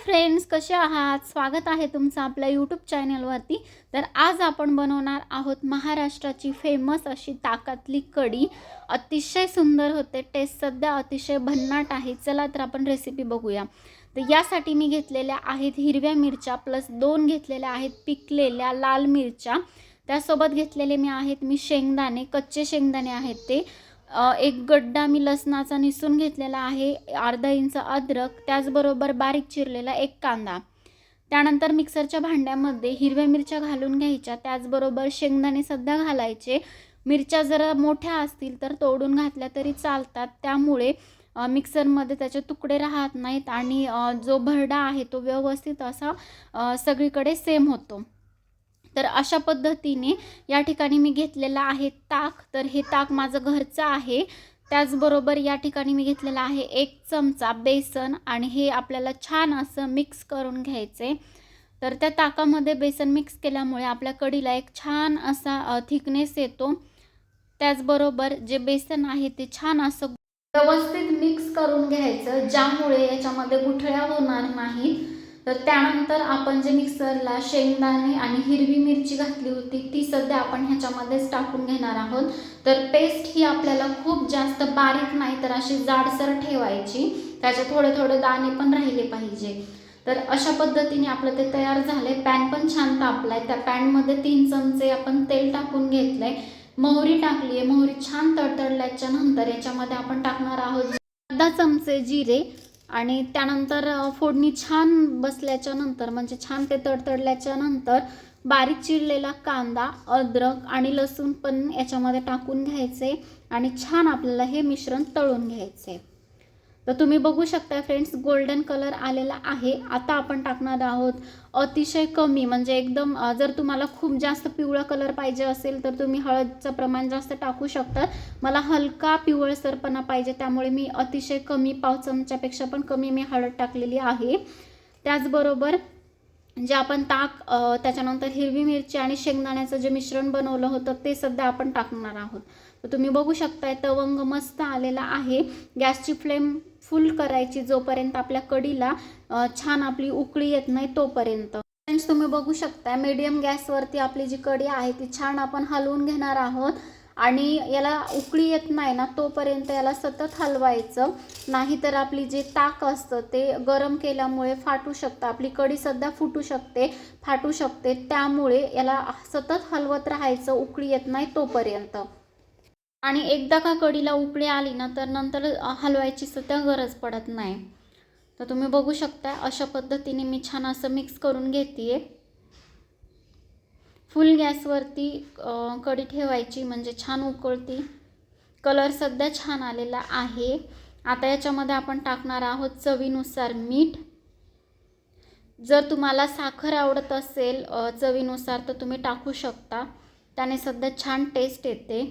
Friends, कसे आहात? स्वागत आहे तुमचं आपल्या यूट्यूब चॅनलवरती। तर आज आपण बनवणार आहोत महाराष्ट्राची फेमस अशी ताकातली कढी। अतिशय सुंदर होते, टेस्ट सध्या अतिशय भन्नाट आहे। चला तर आपण रेसिपी बघूया। तर यासाठी मी घेतलेल्या आहेत हिरव्या मिरच्या प्लस 2 घेतलेल्या आहेत पिकलेल्या लाल मिरच्या। त्यासोबत घेतलेले मी शेंगदाणे, कच्चे शेंगदाणे आहेत ते। एक गड्डा मी लसणाचा निसून घेतलेला आहे, अर्धा इंच अद्रक, त्याचबरोबर बारीक चिरलेला एक कांदा। त्यानंतर मिक्सरच्या भांड्यामध्ये हिरव्या मिरच्या घालून घ्यायच्या, त्याचबरोबर शेंगदाणे सुद्धा घालायचे। मिरच्या जरा मोठ्या असतील तर तोडून घातल्या तरी चालतात, त्यामुळे मिक्सरमध्ये त्याचे तुकडे राहत नाहीत आणि जो भरडा आहे तो व्यवस्थित असा सगळीकडे सेम होतो। तर अशा पद्धतीने या ठिकाणी मी घेतलेला आहे ताक। तर हे ताक माझं घरचं आहे। त्याचबरोबर या ठिकाणी मी घेतलेला आहे 1 चमचा बेसन आणि हे आपल्याला छान असं मिक्स करून घ्यायचे। तर त्या ताकामध्ये बेसन मिक्स केल्यामुळे आपल्या कढीला एक छान असा थिकनेस येतो। त्याचबरोबर जे बेसन आहे ते छान असं व्यवस्थित मिक्स करून घ्यायचं, ज्यामुळे याच्यामध्ये गुठळ्या होणार नाहीत। तर त्यानंतर आपण जे मिक्सरला शेंगदाणे आणि हिरवी मिरची घातली होती ती सध्या आपण ह्याच्यामध्येच टाकून घेणार आहोत। तर पेस्ट ही आपल्याला खूप जास्त बारीक नाही तर अशी जाडसर ठेवायची, त्याचे थोडे थोडे दाणे पण राहिले पाहिजे। तर अशा पद्धतीने आपलं ते तयार झाले। पॅन पण छान तापलाय, त्या पॅनमध्ये 3 चमचे आपण तेल टाकून घेतलंय, मोहरी टाकली आहे। मोहरी छान तडतडल्याच्या नंतर याच्यामध्ये आपण टाकणार आहोत अर्धा चमचे जिरे आणि त्यानंतर फोडणी छान बसल्याच्या नंतर म्हणजे छान ते तडतडल्याच्या नंतर बारीक चिरलेला कांदा, अद्रक आणि लसूण पण याच्यामध्ये टाकून घ्यायचे आणि छान आपल्याला हे मिश्रण तळून घ्यायचे। तर तुम्ही बघू शकता फ्रेंड्स, गोल्डन कलर आलेला आहे। आता आपण टाकणार आहोत अतिशय कमी, म्हणजे एकदम जर तुम्हाला खूप जास्त पिवळा कलर पाहिजे असेल तर तुम्ही हळदचं प्रमाण जास्त टाकू शकता। मला हलका पिवळसरपणा पाहिजे, त्यामुळे मी अतिशय कमी, पाव चमच्यापेक्षा पण कमी मी हळद टाकलेली आहे। त्याचबरोबर जे आपण ताक, त्याच्यानंतर हिरवी मिरची आणि शेंगदाण्याचं जे मिश्रण बनवलं होतं ते सध्या आपण टाकणार आहोत। तर तुम्ही बघू शकताय तवंग मस्त आलेला आहे। गॅसची फ्लेम फुल करायची जोपर्यंत आपल्या कढीला छान आपली उकळी येत नाही तोपर्यंत। फ्रेंड्स, तुम्ही बघू शकता मीडियम गॅसवरती आपली जी कढी आहे ती छान आपण हलवून घेणार आहोत आणि याला उकळी येत नाही ना तोपर्यंत याला सतत हलवायचं, नाहीतर आपली जे ताक असतं ते गरम केल्यामुळे फाटू शकतं, आपली कढी सध्या फुटू शकते, फाटू शकते। त्यामुळे याला सतत हलवत राहायचं उकळी येत नाही तोपर्यंत। आणि एकदा का कढीला उकळी आली ना तर नंतर हलवायची सुद्धा गरज पडत नाही। तर तुम्ही बघू शकता अशा पद्धतीने मी छान असं मिक्स करून घेते। फुल गॅसवरती कढी ठेवायची म्हणजे छान उकळती। कलर सध्या छान आलेला आहे। आता याच्यामध्ये आपण टाकणार आहोत चवीनुसार मीठ। जर तुम्हाला साखर आवडत असेल चवीनुसार तर तुम्ही टाकू शकता, त्याने सध्या छान टेस्ट येते।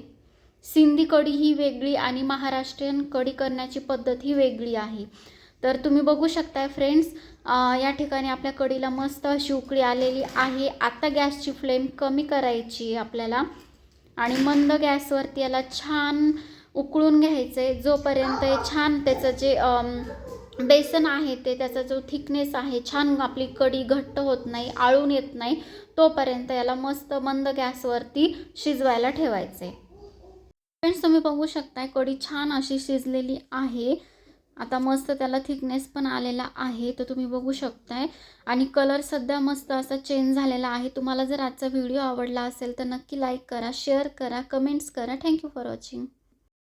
सिंधी कढी ही वेगळी आणि महाराष्ट्रीयन कढी करण्याची पद्धत ही वेगळी आहे। तर तुम्ही बघू शकता फ्रेंड्स, या ठिकाणी आपल्या कढीला मस्त अशी उकळी आलेली आहे। आता गॅसची फ्लेम कमी करायची आपल्याला आणि मंद गॅसवरती याला छान उकळून घ्यायचे, जोपर्यंत छान त्याचं जे बेसन आहे ते त्याचा जो थिकनेस आहे छान आपली कढी घट्ट होत नाही, आळून येत नाही, तोपर्यंत याला मस्त मंद गॅसवरती शिजवायला ठेवायचे। फ्रेंड्स, तुम्ही बघू शकता कढी छान अशी शिजलेली आहे। आता मस्त त्याला थिकनेस पण आलेला आहे, तर तुम्ही बघू शकताय आणि कलर सध्या मस्त असा चेंज झालेला आहे। तुम्हाला जर आजचा व्हिडिओ आवडला असेल तर नक्की लाईक करा, शेअर करा, कमेंट्स करा। Thank you for watching.